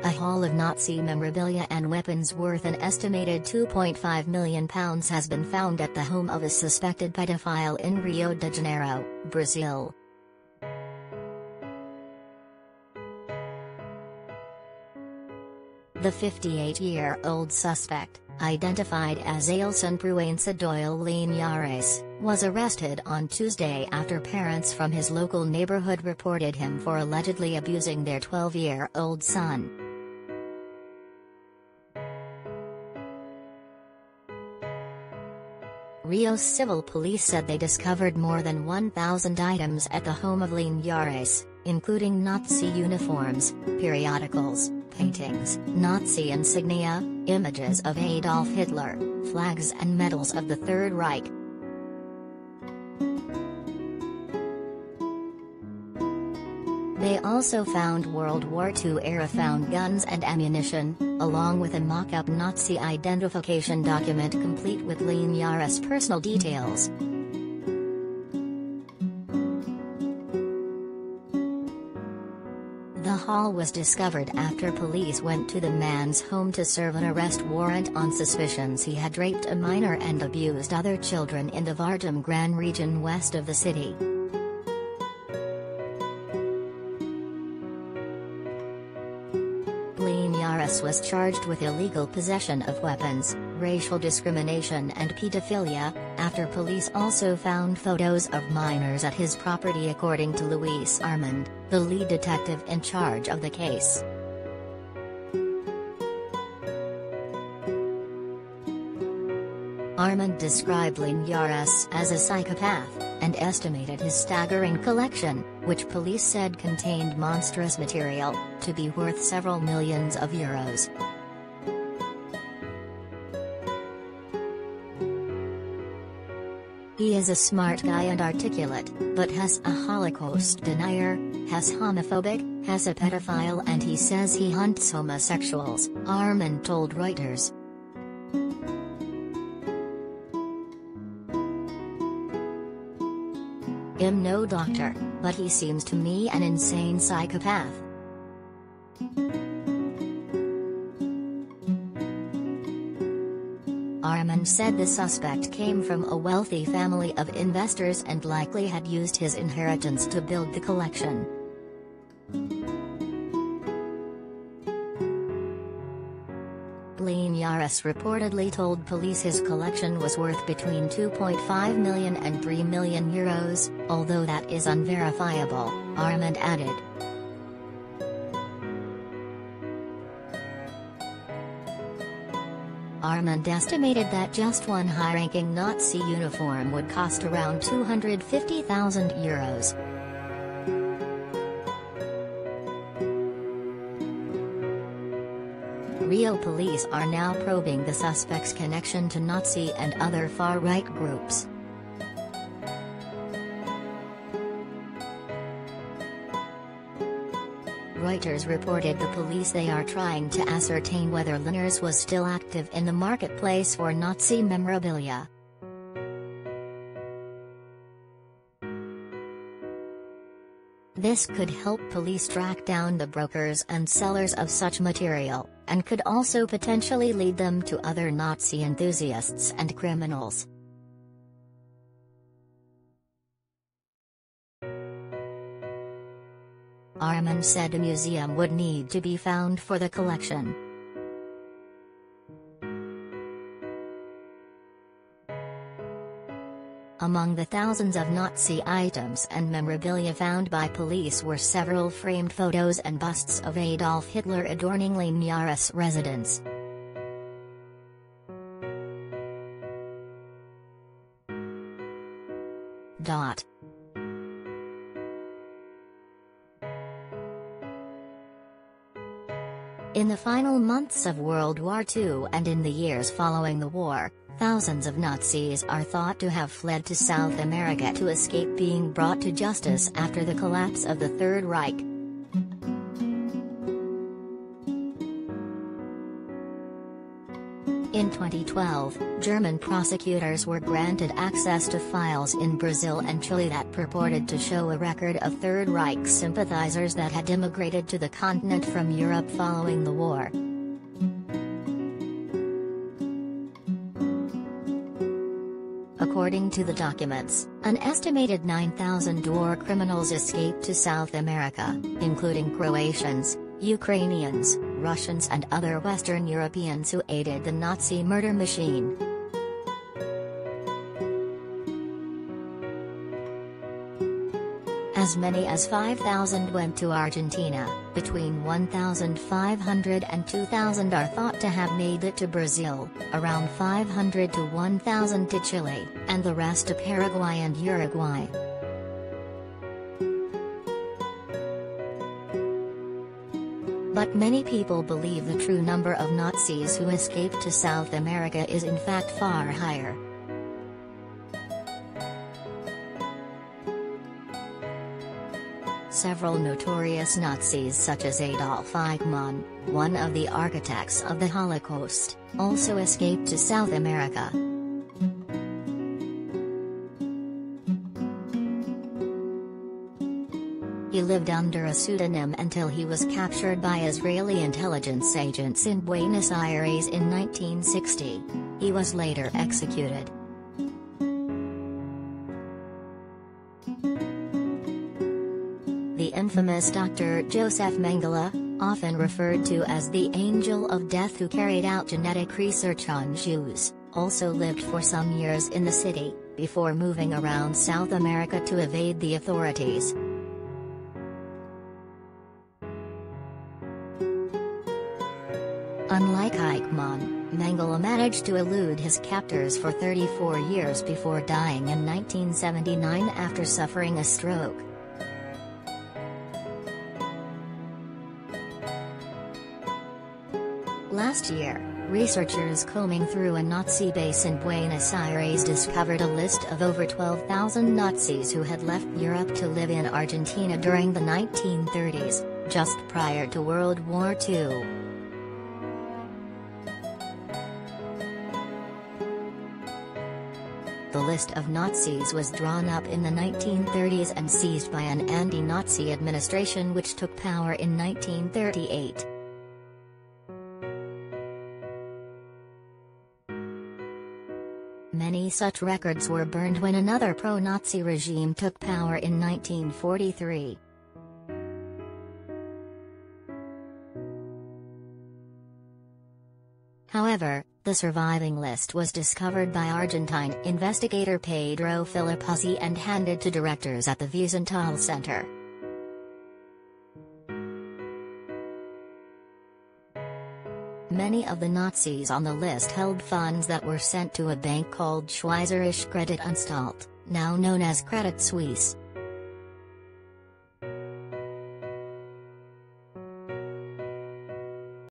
A haul of Nazi memorabilia and weapons worth an estimated £2.5 million has been found at the home of a suspected pedophile in Rio de Janeiro, Brazil. The 58-year-old suspect, identified as Aylson Proenca Doyle Linhares, was arrested on Tuesday after parents from his local neighborhood reported him for allegedly abusing their 12-year-old son. Rio's civil police said they discovered more than 1,000 items at the home of Linhares, including Nazi uniforms, periodicals, paintings, Nazi insignia, images of Adolf Hitler, flags and medals of the Third Reich. They also found World War II-era found guns and ammunition, along with a mock-up Nazi identification document complete with Linhares' personal details. The haul was discovered after police went to the man's home to serve an arrest warrant on suspicions he had raped a minor and abused other children in the Vargem Grande region west of the city. Linhares was charged with illegal possession of weapons, racial discrimination and pedophilia, after police also found photos of minors at his property, according to Luis Armand, the lead detective in charge of the case. Armand described Linhares as a psychopath, and estimated his staggering collection, which police said contained monstrous material, to be worth several millions of euros. He is a smart guy and articulate, but has a Holocaust denier, has homophobic, has a pedophile, and he says he hunts homosexuals, Armand told Reuters. I'm no doctor, but he seems to me an insane psychopath. Armand said the suspect came from a wealthy family of investors and likely had used his inheritance to build the collection. Linhares reportedly told police his collection was worth between 2.5 million and 3 million euros, although that is unverifiable, Armand added. Armand estimated that just one high-ranking Nazi uniform would cost around 250,000 euros. Rio police are now probing the suspect's connection to Nazi and other far-right groups. Reuters reported the police they are trying to ascertain whether Linhares was still active in the marketplace for Nazi memorabilia. This could help police track down the brokers and sellers of such material, and could also potentially lead them to other Nazi enthusiasts and criminals. Armand said a museum would need to be found for the collection. Among the thousands of Nazi items and memorabilia found by police were several framed photos and busts of Adolf Hitler adorning Linhares' residence. In the final months of World War II and in the years following the war, thousands of Nazis are thought to have fled to South America to escape being brought to justice after the collapse of the Third Reich. In 2012, German prosecutors were granted access to files in Brazil and Chile that purported to show a record of Third Reich sympathizers that had immigrated to the continent from Europe following the war. According to the documents, an estimated 9,000 war criminals escaped to South America, including Croatians, Ukrainians, Russians and other Western Europeans who aided the Nazi murder machine. As many as 5,000 went to Argentina, between 1,500 and 2,000 are thought to have made it to Brazil, around 500 to 1,000 to Chile, and the rest to Paraguay and Uruguay. But many people believe the true number of Nazis who escaped to South America is in fact far higher. Several notorious Nazis such as Adolf Eichmann, one of the architects of the Holocaust, also escaped to South America. He lived under a pseudonym until he was captured by Israeli intelligence agents in Buenos Aires in 1960. He was later executed. The infamous Dr. Joseph Mengele, often referred to as the Angel of Death who carried out genetic research on Jews, also lived for some years in the city, before moving around South America to evade the authorities. Unlike Eichmann, Mengele managed to elude his captors for 34 years before dying in 1979 after suffering a stroke. Last year, researchers combing through a Nazi base in Buenos Aires discovered a list of over 12,000 Nazis who had left Europe to live in Argentina during the 1930s, just prior to World War II. The list of Nazis was drawn up in the 1930s and seized by an anti-Nazi administration which took power in 1938. Many such records were burned when another pro-Nazi regime took power in 1943. However, the surviving list was discovered by Argentine investigator Pedro Filippuzzi and handed to directors at the Wiesenthal Center. Many of the Nazis on the list held funds that were sent to a bank called Schweizerische Kreditanstalt, now known as Credit Suisse.